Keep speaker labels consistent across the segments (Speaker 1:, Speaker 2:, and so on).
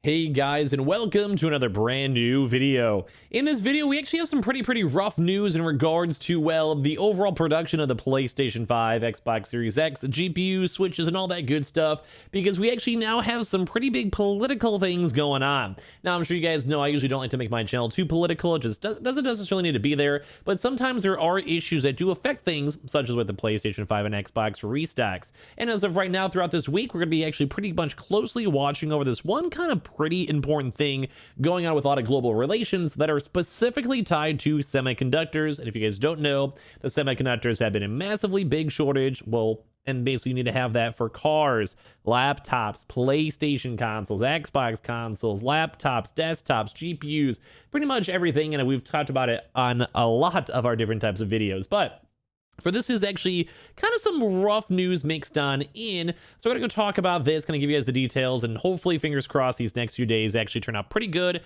Speaker 1: Hey guys, and welcome to another brand new video. In this video, we actually have some pretty rough news in regards to, well, the overall production of the PlayStation 5, Xbox Series X, GPUs, switches, and all that good stuff, because we actually now have some pretty big political things going on. Now, I'm sure you guys know I usually don't like to make my channel too political. It just doesn't necessarily need to be there, but sometimes there are issues that do affect things, such as with the PlayStation 5 and Xbox restocks. And as of right now, throughout this week, we're going to be actually pretty much closely watching over this one kind of pretty important thing going on with a lot of global relations that are specifically tied to semiconductors. And if you guys don't know, the semiconductors have been a massively big shortage. Well, and basically you need to have that for cars, laptops, PlayStation consoles, Xbox consoles, laptops, desktops, GPUs, pretty much everything. And we've talked about it on a lot of our different types of videos. But for this is actually kind of some rough news mixed on in. So we're going to go talk about this, going to give you guys the details, and hopefully, fingers crossed, these next few days actually turn out pretty good.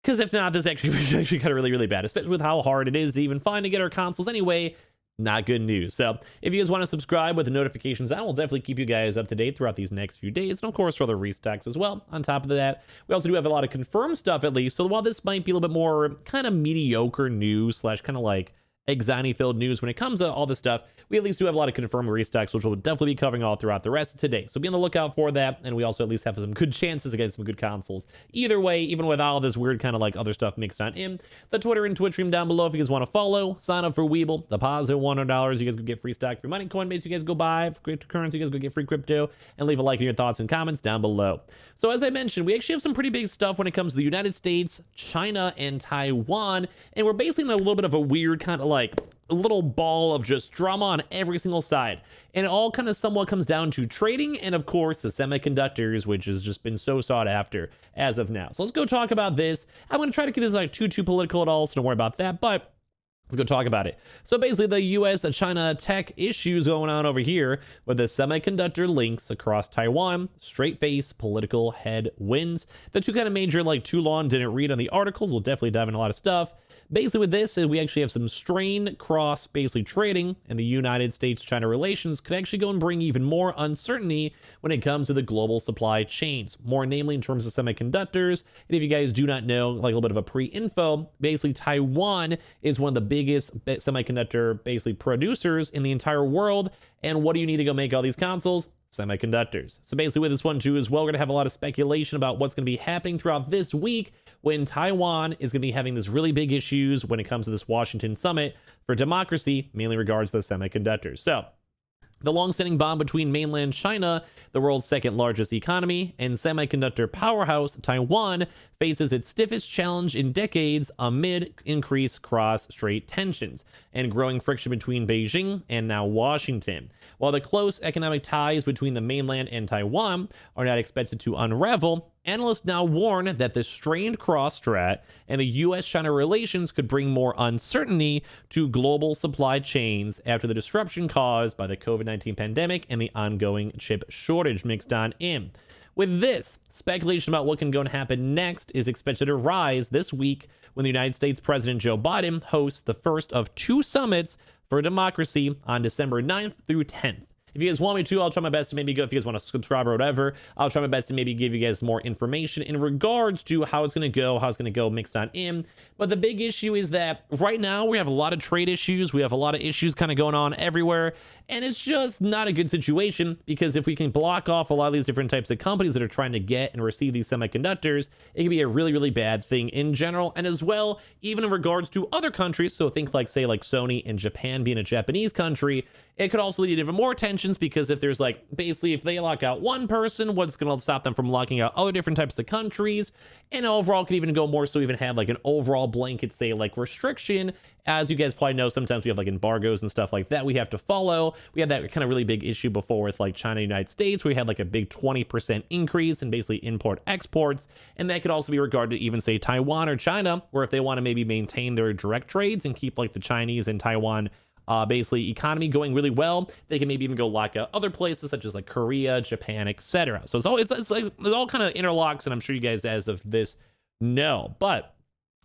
Speaker 1: Because if not, this actually got really bad, especially with how hard it is to even find to get our consoles anyway. Not good news. So if you guys want to subscribe with the notifications on, we'll definitely keep you guys up to date throughout these next few days. And of course, for other restocks as well. On top of that, we also do have a lot of confirmed stuff at least. So while this might be a little bit more kind of mediocre news slash kind of like anxiety-filled news when it comes to all this stuff, we at least do have a lot of confirmed restocks, which we'll definitely be covering all throughout the rest of today. So be on the lookout for that, and we also at least have some good chances against some good consoles. Either way, even with all this weird kind of like other stuff mixed on in, the Twitter and Twitch stream down below if you guys want to follow, sign up for Weeble, deposit $100, you guys go get free stock, free money, Coinbase, you guys go buy, for cryptocurrency, you guys go get free crypto, and leave a like in your thoughts and comments down below. So as I mentioned, we actually have some pretty big stuff when it comes to the United States, China, and Taiwan, and we're basically in a little bit of a weird kind of like a little ball of just drama on every single side. And it all kind of somewhat comes down to trading and, of course, the semiconductors, which has just been so sought after as of now. So let's go talk about this. I'm going to try to keep this like too political at all, so don't worry about that. But let's go talk about it. So basically, the US and China tech issues going on over here with the semiconductor links across Taiwan, straight-face political headwinds. The two kind of major, like too long didn't read on the articles. We'll definitely dive into a lot of stuff. Basically with this, we actually have some strained cross basically trading, and the United States-China relations could actually go and bring even more uncertainty when it comes to the global supply chains, more namely in terms of semiconductors. And if you guys do not know, like a little bit of a pre-info, basically Taiwan is one of the biggest semiconductor basically producers in the entire world. And what do you need to go make all these consoles? Semiconductors. So basically with this one too as well, we're gonna have a lot of speculation about what's gonna be happening throughout this week when Taiwan is gonna be having this really big issues when it comes to this Washington summit for democracy, mainly regards to the semiconductors. So the long-standing bond between mainland China, the world's second largest economy, and semiconductor powerhouse Taiwan faces its stiffest challenge in decades amid increased cross-strait tensions and growing friction between Beijing and now Washington. While the close economic ties between the mainland and Taiwan are not expected to unravel, analysts now warn that the strained cross-strat and the US-China relations could bring more uncertainty to global supply chains after the disruption caused by the COVID-19 pandemic and the ongoing chip shortage mixed on in. With this, speculation about what can go and happen next is expected to rise this week when the United States President Joe Biden hosts the first of two summits for democracy on December 9th through 10th. If you guys want me to, I'll try my best to maybe go, if you guys want to subscribe or whatever, I'll try my best to maybe give you guys more information in regards to how it's going to go mixed on in. But the big issue is that right now we have a lot of trade issues. We have a lot of issues kind of going on everywhere. And it's just not a good situation, because if we can block off a lot of these different types of companies that are trying to get and receive these semiconductors, it can be a really bad thing in general. And as well, even in regards to other countries, so think like, say, like Sony and Japan being a Japanese country, it could also lead to even more tensions, because if there's like, basically, if they lock out one person, what's going to stop them from locking out other different types of countries? And overall, could even go more so even have like an overall blanket, say, like restriction. As you guys probably know, sometimes we have like embargoes and stuff like that we have to follow. We had that kind of really big issue before with like China and United States, where we had like a big 20% increase in basically import exports. And that could also be regarded to even say Taiwan or China, where if they want to maybe maintain their direct trades and keep like the Chinese and Taiwan basically economy going really well, they can maybe even go lock out other places such as like Korea, Japan, etc. So it's all kind of interlocks, and I'm sure you guys as of this know. But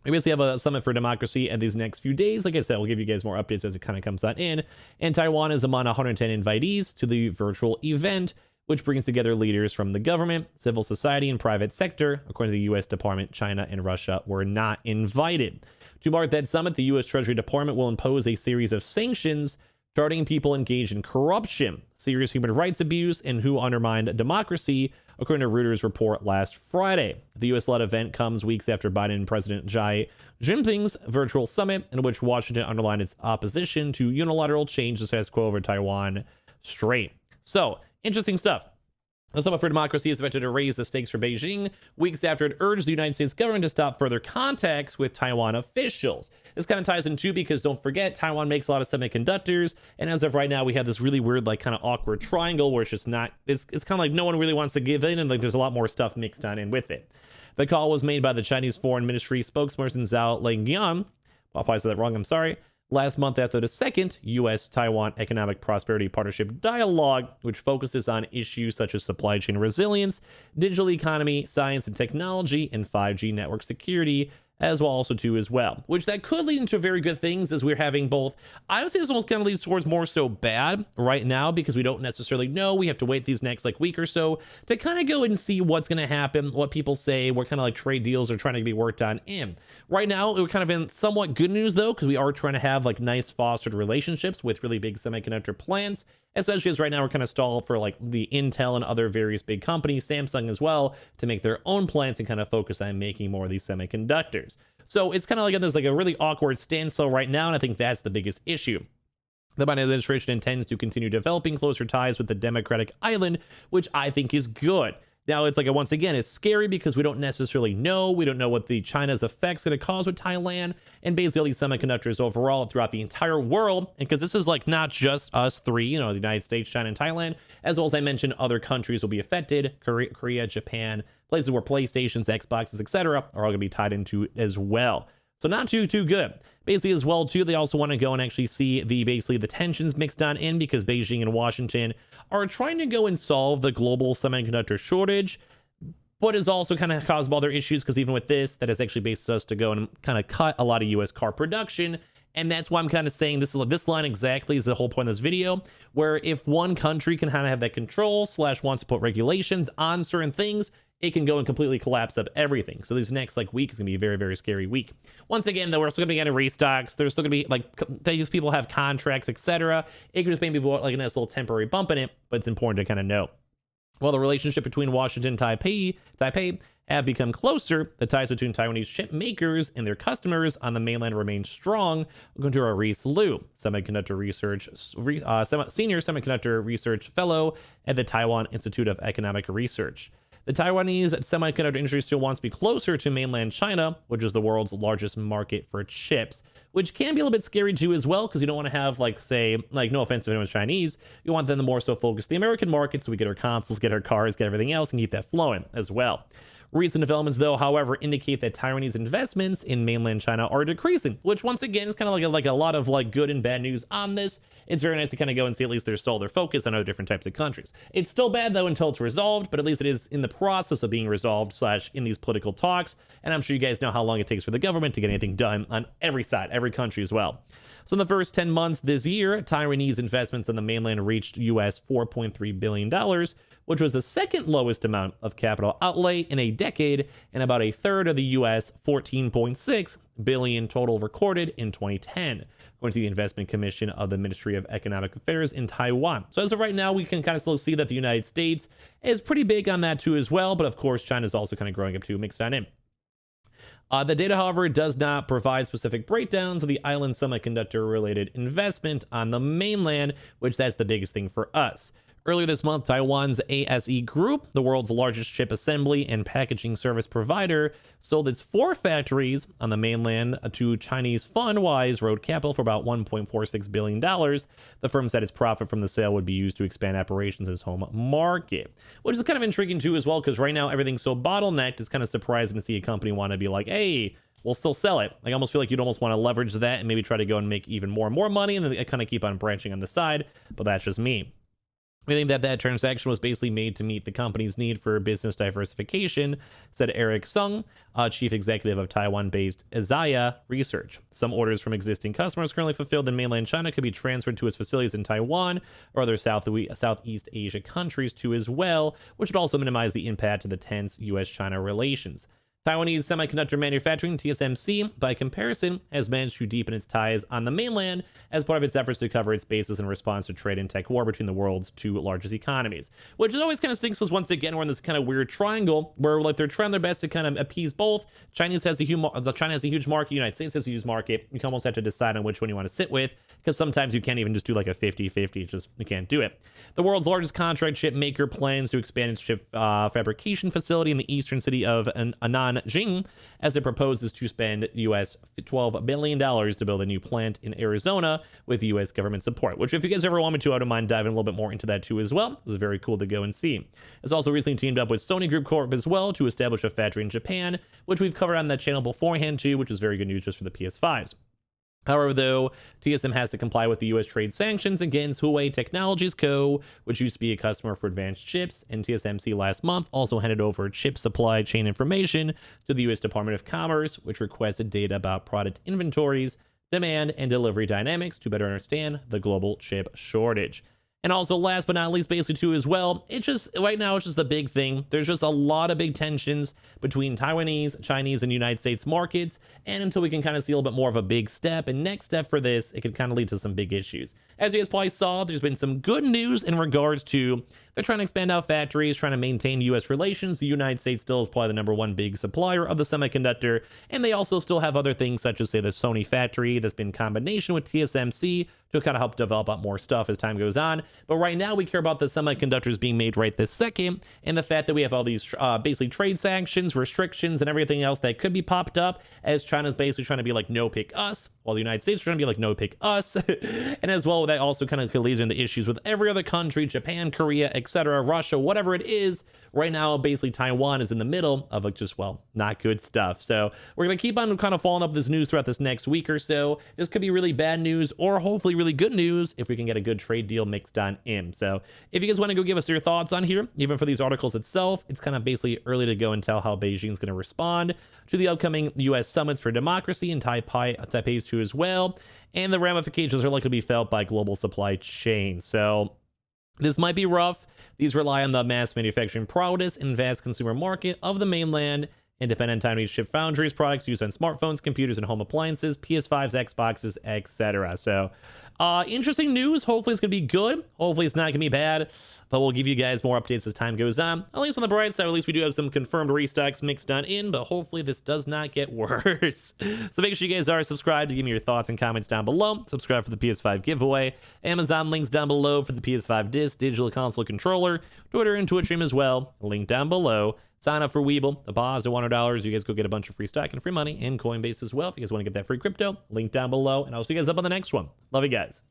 Speaker 1: we basically have a summit for democracy in these next few days. Like I said, we'll give you guys more updates as it kind of comes on in. And Taiwan is among 110 invitees to the virtual event, which brings together leaders from the government, civil society, and private sector. According to the U.S. Department, China and Russia were not invited. To mark that summit, the U.S. Treasury Department will impose a series of sanctions targeting people engaged in corruption, serious human rights abuse, and who undermined democracy, according to Reuters' report last Friday. The U.S.-led event comes weeks after Biden and President Xi Jinping's virtual summit, in which Washington underlined its opposition to unilateral change the status quo over Taiwan Strait. So, interesting stuff. The Summit for Democracy is expected to raise the stakes for Beijing weeks after it urged the United States government to stop further contacts with Taiwan officials. This kind of ties in too because don't forget, Taiwan makes a lot of semiconductors, and as of right now, we have this really weird, like kind of awkward triangle where it's just not, it's kind of like no one really wants to give in, and like there's a lot more stuff mixed on in with it. The call was made by the Chinese Foreign Ministry spokesperson Zhao Lingyan. Well, if I said that wrong, I'm sorry. Last month after the second U.S.-Taiwan Economic Prosperity Partnership Dialogue, which focuses on issues such as supply chain resilience, digital economy, science and technology, and 5G network security, as well also too as well, which that could lead into very good things as we're having both. I would say this almost kind of leads towards more so bad right now because we don't necessarily know. We have to wait these next like week or so to kind of go and see what's going to happen, what people say, what kind of like trade deals are trying to be worked on in. Right now, we're kind of in somewhat good news though, because we are trying to have like nice fostered relationships with really big semiconductor plants, especially as right now we're kind of stalled for like the Intel and other various big companies, Samsung as well, to make their own plants and kind of focus on making more of these semiconductors. So it's kind of like there's like a really awkward standstill right now, and I think that's the biggest issue. The Biden administration intends to continue developing closer ties with the Democratic Island, which I think is good. Now, it's like, once again, it's scary because we don't necessarily know. We don't know what the China's effect's going to cause with Thailand and basically all these semiconductors overall throughout the entire world. And because this is like not just us three, you know, the United States, China, and Thailand, as well as I mentioned, other countries will be affected. Korea, Japan, places where PlayStations, Xboxes, etc. are all going to be tied into as well. So not too good. Basically as well too, they also want to go and actually see the tensions mixed on in because Beijing and Washington are trying to go and solve the global semiconductor shortage, but is also kind of caused by other issues because even with this, that has actually based us to go and kind of cut a lot of US car production. And that's why I'm kind of saying this line exactly is the whole point of this video, where if one country can kind of have that control / wants to put regulations on certain things, it can go and completely collapse up everything. So this next like week is gonna be a very, very scary week. Once again, though, we're still gonna be getting restocks. There's still gonna be like these people have contracts, etc. It could just maybe be like a nice little temporary bump in it, but it's important to kind of know. While the relationship between Washington and Taipei have become closer, the ties between Taiwanese chip makers and their customers on the mainland remain strong, according to Reese Liu, senior semiconductor research fellow at the Taiwan Institute of Economic Research. The Taiwanese semiconductor industry still wants to be closer to mainland China, which is the world's largest market for chips, which can be a little bit scary too as well, because you don't want to have like, say, like no offense if anyone's Chinese, you want them to more so focus the American market so we get our consoles, get our cars, get everything else and keep that flowing as well. Recent developments, though, however, indicate that Taiwanese investments in mainland China are decreasing, which once again is kind of like a lot of like good and bad news on this. It's very nice to kind of go and see at least there's still their focus on other different types of countries. It's still bad though until it's resolved, but at least it is in the process of being resolved / in these political talks. And I'm sure you guys know how long it takes for the government to get anything done on every side, every country as well. So in the first 10 months this year, Taiwanese investments on the mainland reached US $4.3 billion, which was the second lowest amount of capital outlay in a decade and about a third of the US $14.6 billion total recorded in 2010, according to the Investment Commission of the Ministry of Economic Affairs in Taiwan. So as of right now, we can kind of still see that the United States is pretty big on that too as well, but of course, China is also kind of growing up too, mixed on in. The data, however, does not provide specific breakdowns of the island semiconductor-related investment on the mainland, which that's the biggest thing for us. Earlier this month, Taiwan's ASE Group, the world's largest chip assembly and packaging service provider, sold its 4 factories on the mainland to Chinese fund Wise Road Capital for about $1.46 billion. The firm said its profit from the sale would be used to expand operations in its home market, which is kind of intriguing too as well, because right now everything's so bottlenecked, it's kind of surprising to see a company want to be like, hey, we'll still sell it. Like, I almost feel like you'd almost want to leverage that and maybe try to go and make even more and more money and then kind of keep on branching on the side, but that's just me. We think that that transaction was basically made to meet the company's need for business diversification, said Eric Sung, chief executive of Taiwan-based Azaya Research. Some orders from existing customers currently fulfilled in mainland China could be transferred to its facilities in Taiwan or other Southeast Asia countries too as well, which would also minimize the impact of the tense U.S.-China relations. Taiwanese Semiconductor Manufacturing, TSMC, by comparison, has managed to deepen its ties on the mainland as part of its efforts to cover its bases in response to trade and tech war between the world's two largest economies. Which is always kind of stinks because once again, we're in this kind of weird triangle where like they're trying their best to kind of appease both. China has a huge market, United States has a huge market. You can almost have to decide on which one you want to sit with because sometimes you can't even just do like a 50-50, just you can't do it. The world's largest contract chip maker plans to expand its chip fabrication facility in the eastern city of Nanjing as it proposes to spend US $12 billion to build a new plant in Arizona with US government support, which if you guys ever want me to, I don't mind diving a little bit more into that too as well. This is very cool to go and see. It's also recently teamed up with Sony Group Corp as well to establish a factory in Japan, which we've covered on that channel beforehand too, which is very good news just for the PS5s. However, though, TSM has to comply with the U.S. trade sanctions against Huawei Technologies Co., which used to be a customer for advanced chips, and TSMC last month also handed over chip supply chain information to the U.S. Department of Commerce, which requested data about product inventories, demand, and delivery dynamics to better understand the global chip shortage. And also, last but not least, basically too as well, it's just, right now, it's just the big thing. There's just a lot of big tensions between Taiwanese, Chinese, and United States markets. And until we can kind of see a little bit more of a big step and next step for this, it could kind of lead to some big issues. As you guys probably saw, there's been some good news in regards to they're trying to expand out factories, trying to maintain U.S. relations. The United States still is probably the #1 big supplier of the semiconductor. And they also still have other things such as, say, the Sony factory that's been in combination with TSMC to kind of help develop up more stuff as time goes on. But right now, we care about the semiconductors being made right this second, and the fact that we have all these basically trade sanctions, restrictions, and everything else that could be popped up as China's basically trying to be like, no, pick us, while the United States are trying to be like, no, pick us. And as well, that also kind of leads into issues with every other country, Japan, Korea, etc., Russia, whatever it is. Right now, basically, Taiwan is in the middle of like just, well, not good stuff. So we're going to keep on kind of following up this news throughout this next week or so. This could be really bad news or hopefully really good news if we can get a good trade deal mixed on in. So if you guys want to go give us your thoughts on here, even for these articles itself, it's kind of basically early to go and tell how Beijing's going to respond to the upcoming U.S. summits for democracy and Taipei's too as well. And the ramifications are likely to be felt by global supply chain. So this might be rough. These rely on the mass manufacturing prowess and vast consumer market of the mainland, independent Taiwanese chip foundries, products used on smartphones, computers, and home appliances, PS5s, Xboxes, etc. So, interesting news. Hopefully it's going to be good. Hopefully it's not going to be bad. But we'll give you guys more updates as time goes on. At least on the bright side, at least we do have some confirmed restocks mixed on in, but hopefully this does not get worse. So make sure you guys are subscribed to give me your thoughts and comments down below. Subscribe for the PS5 giveaway. Amazon links down below for the PS5 disc, digital console controller, Twitter and Twitch stream as well. Link down below. Sign up for Weeble. The pause at $100. You guys go get a bunch of free stock and free money and Coinbase as well. If you guys want to get that free crypto, link down below. And I'll see you guys up on the next one. Love you guys.